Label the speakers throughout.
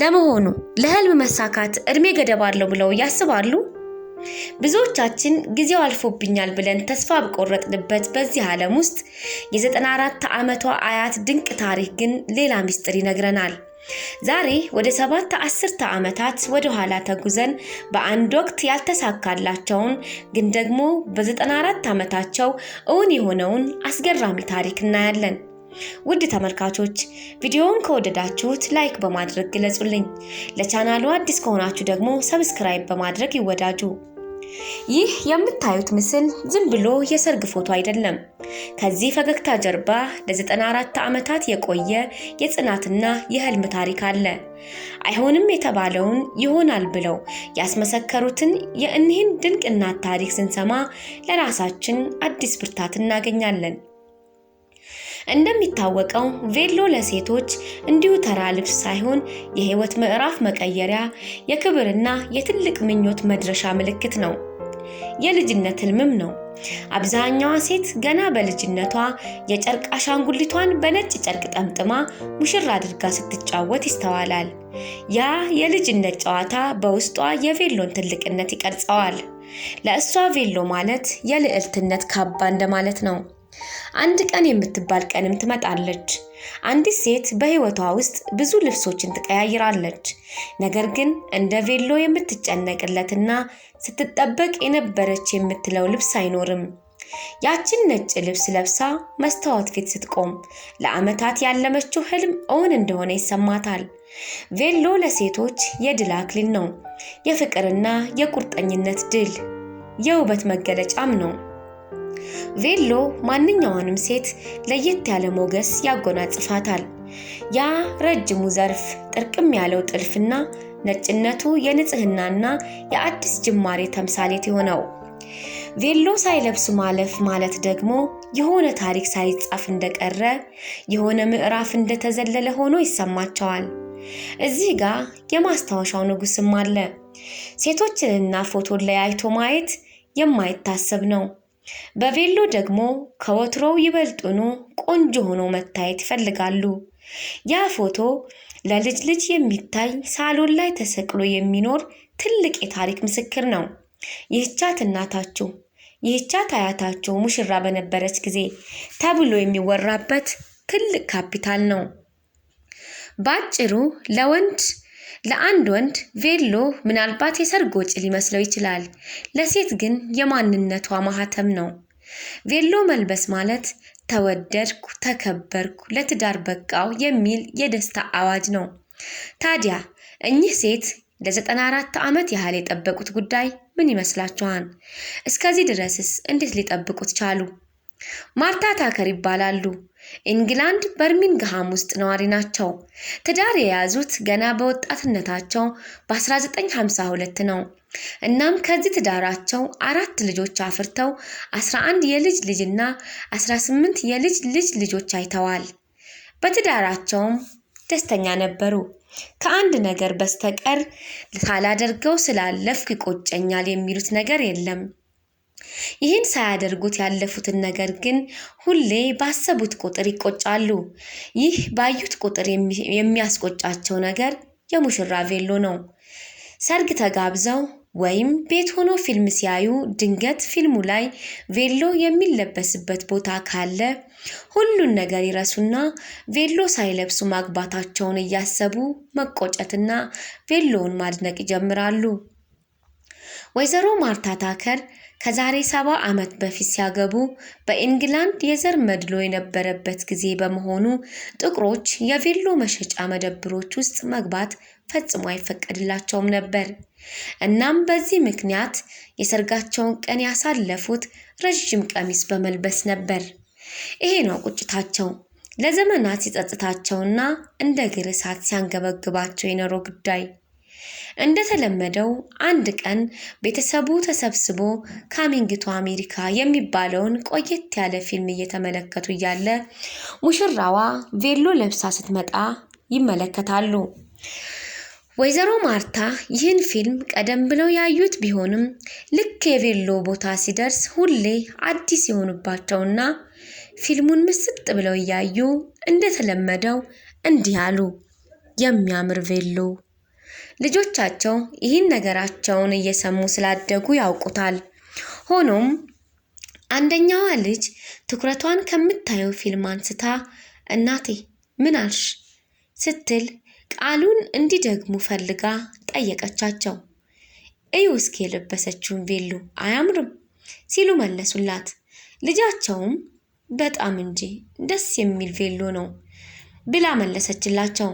Speaker 1: ለመሆኑ ለህልም መሳካት እድሜ ገደብ አለው ብለው ያስባሉ? ብዙዎቻችን ጊዜው አልፎብኛል ብለን ተስፋ በቆረጥንበት በዚህ ዓለም ውስጥ የ94 ዓመቷ አያት ድንቅ ታሪክ ግን ሌላ ምስጢር ይነግረናል። ዛሬ ወደ 7 አስርተ ዓመታት ወደ ኋላ ተጉዘን በአንድ ወቅት ያልተሳካላቸውን ግን ደግሞ በ94 ዓመታቸው እውን የሆነውን አስገራሚ ታሪክ እናያለን። ውድ ተመልካቾች ቪዲዮውን ከወደዳችሁት ላይክ በማድረግ ግለጹልኝ። ለቻናሉ አዲስ ከሆናችሁ ደግሞ ሰብስክራይብ በማድረግ ይወዳጁ። ይህ የምታዩት ምስል ዝም ብሎ የሰርግ ፎቶ አይደለም። ከዚህ ፈገግታ ጀርባ ለ94 ዓመታት የቆየ የጽናትና የህልም ታሪክ አለ። አይሆንም የተባለውን ይሆናል ብለው ያስመሰከሩትን የእኒህን ድንቅ እናት ታሪክ ስንሰማ ለራሳችን አዲስ ብርታት እናገኛለን። እንደሚታወቀው ቬሎ ለሴቶች እንዲሁ ተራ ልብስ ሳይሆን የህይወት ምዕራፍ መቀየሪያ፣ የክብርና የትልቅ ምኞት መድረሻ ምልክት ነው። የልጅነት ህልምም ነው። አብዛኛዋ ሴት ገና በልጅነቷ የጨርቅ አሻንጉሊቷን በነጭ ጨርቅ ጠምጥማ ሙሽራ አድርጋ ስትጫወት ይስተዋላል። ያ የልጅነት ጨዋታ በውስጧ የቬሎን ትልቅነት ይቀርጸዋል። ለእሷ ቬሎ ማለት የልዕልትነት ካባ እንደማለት ነው። አንድ ቀን የምትባል ቀንም ትመጣለች። አንዲት ሴት በህይወቷ ውስጥ ብዙ ልብሶችን ትቀያይራለች። ነገር ግን እንደ ቬሎ የምትጨነቅለትና ስትጠበቅ የነበረች የምትለው ልብስ አይኖርም። ያችን ነጭ ልብስ ለብሳ መስታወት ፊት ስትቆም ለዓመታት ያለመችው ህልም እውን እንደሆነ ይሰማታል። ቬሎ ለሴቶች የድል አክሊል ነው። የፍቅርና የቁርጠኝነት ድል፣ የውበት መገለጫም ነው። ቬሎ ማንኛውንም ሴት ለየት ያለ ሞገስ ያጎናጽፋታል። ያ ረጅሙ ዘርፍ፣ ጥርቅም ያለው ጥልፍና ነጭነቱ የንጽህናና የአዲስ ጅማሬ ተምሳሌት የሆነው። ቬሎ ሳይለብሱ ማለፍ ማለት ደግሞ የሆነ ታሪክ ሳይጻፍ እንደቀረ፣ የሆነ ምዕራፍ እንደተዘለለ ሆኖ ይሰማቸዋል። እዚህ ጋር የማስታወሻው ንጉስም አለ። ሴቶችንና ፎቶን ላይ አይቶ ማየት የማይታሰብ ነው። በቬሎ ደግሞ ከወትሮው ይበልጡኑ ቆንጆ ሆኖ መታየት ይፈልጋሉ። ያ ፎቶ ለልጅ ልጅ የሚታይ ሳሎን ላይ ተሰቅሎ የሚኖር ትልቅ የታሪክ ምስክር ነው። ይህቻት እናታችሁ፣ ይህቻት አያታችሁ ሙሽራ በነበረች ጊዜ ተብሎ የሚወራበት ትልቅ ካፒታል ነው። ባጭሩ ለአንድ ወንድ ቬሎ ምናልባት የሰርግ ወጪ ሊመስለው ይችላል። ለሴት ግን የማንነቷ ማህተም ነው። ቬሎ መልበስ ማለት ተወደድኩ፣ ተከበርኩ፣ ለትዳር በቃው የሚል የደስታ አዋጅ ነው። ታዲያ እኚህ ሴት ለ94 ዓመት ያህል የጠበቁት ጉዳይ ምን ይመስላችኋል? እስከዚህ ድረስስ እንዴት ሊጠብቁት ቻሉ? ማርታ ታከር ይባላሉ። ኢንግላንድ በርሚንግሃም ውስጥ ነዋሪ ናቸው። ትዳር የያዙት ገና በወጣትነታቸው በ1952 ነው። እናም ከዚህ ትዳራቸው 4 ልጆች አፍርተው 11 የልጅ ልጅና 18 የልጅ ልጅ ልጆች አይተዋል። በትዳራቸውም ደስተኛ ነበሩ። ከአንድ ነገር በስተቀር ሳላደርገው ስላለፍኩ ይቆጨኛል የሚሉት ነገር የለም። ይህን ሳያደርጉት ያለፉትን ነገር ግን ሁሌ ባሰቡት ቁጥር ይቆጫሉ። ይህ ባዩት ቁጥር የሚያስቆጫቸው ነገር የሙሽራ ቬሎ ነው። ሰርግ ተጋብዘው ወይም ቤት ሆኖ ፊልም ሲያዩ ድንገት ፊልሙ ላይ ቬሎ የሚለበስበት ቦታ ካለ ሁሉን ነገር ይረሱና ቬሎ ሳይለብሱ ማግባታቸውን እያሰቡ መቆጨትና ቬሎውን ማድነቅ ይጀምራሉ። ወይዘሮ ማርታ ታከር ከዛሬ 70 ዓመት በፊት ሲያገቡ በኢንግላንድ የዘር መድሎ የነበረበት ጊዜ በመሆኑ ጥቁሮች የቬሎ መሸጫ መደብሮች ውስጥ መግባት ፈጽሞ አይፈቀድላቸውም ነበር። እናም በዚህ ምክንያት የሰርጋቸውን ቀን ያሳለፉት ረጅም ቀሚስ በመልበስ ነበር። ይሄ ነው ቁጭታቸው፣ ለዘመናት ሲጸጽታቸውና እንደ እግር እሳት ሲያንገበግባቸው የኖረው ጉዳይ። እንደተለመደው አንድ ቀን ቤተሰቡ ተሰብስቦ ካሚንግ ቱ አሜሪካ የሚባለውን ቆየት ያለ ፊልም እየተመለከቱ እያለ ሙሽራዋ ቬሎ ለብሳ ስትመጣ ይመለከታሉ። ወይዘሮ ማርታ ይህን ፊልም ቀደም ብለው ያዩት ቢሆንም ልክ የቬሎ ቦታ ሲደርስ ሁሌ አዲስ የሆኑባቸውና ፊልሙን ምስጥ ብለው እያዩ እንደተለመደው እንዲህ አሉ። የሚያምር ቬሎ ልጆቻቸው ይህን ነገራቸውን እየሰሙ ስላደጉ ያውቁታል። ሆኖም አንደኛዋ ልጅ ትኩረቷን ከምታየው ፊልም አንስታ እናቴ ምን አልሽ ስትል ቃሉን እንዲደግሙ ፈልጋ ጠየቀቻቸው። እዩ እስኪ የለበሰችውን ቬሎ አያምርም ሲሉ መለሱላት። ልጃቸውም በጣም እንጂ ደስ የሚል ቬሎ ነው ብላ መለሰችላቸው።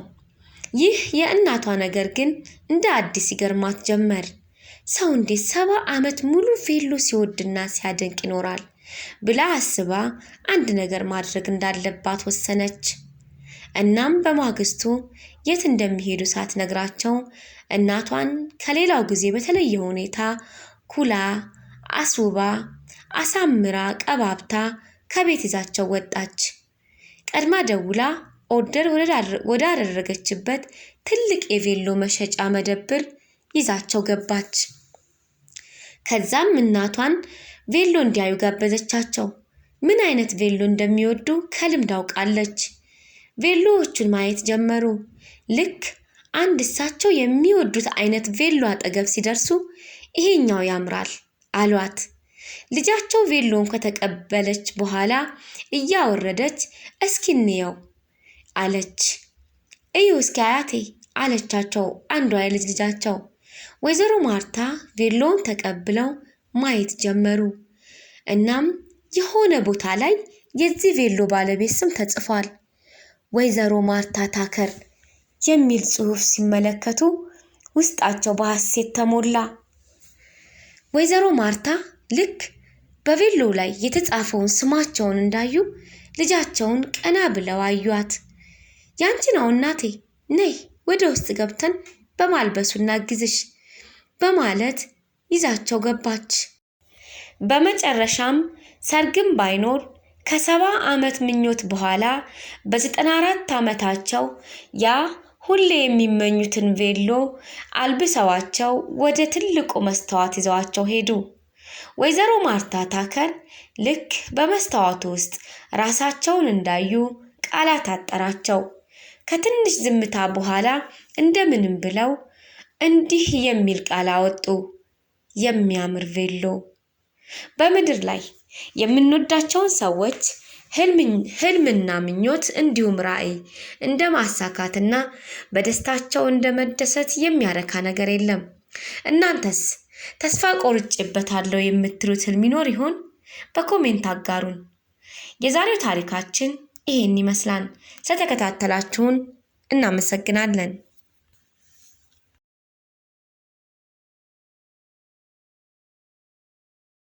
Speaker 1: ይህ የእናቷ ነገር ግን እንደ አዲስ ይገርማት ጀመር። ሰው እንዴት 70 ዓመት ሙሉ ቬሎ ሲወድና ሲያደንቅ ይኖራል ብላ አስባ አንድ ነገር ማድረግ እንዳለባት ወሰነች። እናም በማግስቱ የት እንደሚሄዱ ሳትነግራቸው እናቷን ከሌላው ጊዜ በተለየ ሁኔታ ኩላ፣ አስውባ፣ አሳምራ ቀባብታ ከቤት ይዛቸው ወጣች። ቀድማ ደውላ ኦርደር ወዳደረገችበት ትልቅ የቬሎ መሸጫ መደብር ይዛቸው ገባች። ከዛም እናቷን ቬሎ እንዲያዩ ጋበዘቻቸው። ምን አይነት ቬሎ እንደሚወዱ ከልምድ አውቃለች። ቬሎዎቹን ማየት ጀመሩ። ልክ አንድ እሳቸው የሚወዱት አይነት ቬሎ አጠገብ ሲደርሱ ይሄኛው ያምራል አሏት። ልጃቸው ቬሎን ከተቀበለች በኋላ እያወረደች እስኪ እንየው አለች። እዩ እስኪ አያቴ አለቻቸው አንዷ የልጅ ልጃቸው። ወይዘሮ ማርታ ቬሎን ተቀብለው ማየት ጀመሩ። እናም የሆነ ቦታ ላይ የዚህ ቬሎ ባለቤት ስም ተጽፏል። ወይዘሮ ማርታ ታከር የሚል ጽሑፍ ሲመለከቱ ውስጣቸው በሐሴት ተሞላ። ወይዘሮ ማርታ ልክ በቬሎ ላይ የተጻፈውን ስማቸውን እንዳዩ ልጃቸውን ቀና ብለው አዩአት። ያንቺ ነው እናቴ፣ ነይ ወደ ውስጥ ገብተን በማልበሱ እናግዝሽ በማለት ይዛቸው ገባች። በመጨረሻም ሰርግም ባይኖር ከ70 ዓመት ምኞት በኋላ በ94 ዓመታቸው ያ ሁሌ የሚመኙትን ቬሎ አልብሰዋቸው ወደ ትልቁ መስታወት ይዘዋቸው ሄዱ። ወይዘሮ ማርታ ታከር ልክ በመስታወቱ ውስጥ ራሳቸውን እንዳዩ ቃላት አጠራቸው። ከትንሽ ዝምታ በኋላ እንደምንም ብለው እንዲህ የሚል ቃል አወጡ፣ የሚያምር ቬሎ። በምድር ላይ የምንወዳቸውን ሰዎች ህልምና ምኞት እንዲሁም ራዕይ እንደ ማሳካትና በደስታቸው እንደ መደሰት የሚያረካ ነገር የለም። እናንተስ ተስፋ ቆርጬበታለሁ የምትሉት ህልም ይኖር ይሆን? በኮሜንት አጋሩን። የዛሬው ታሪካችን ይሄን ይመስላል። ስለተከታተላችሁን እናመሰግናለን።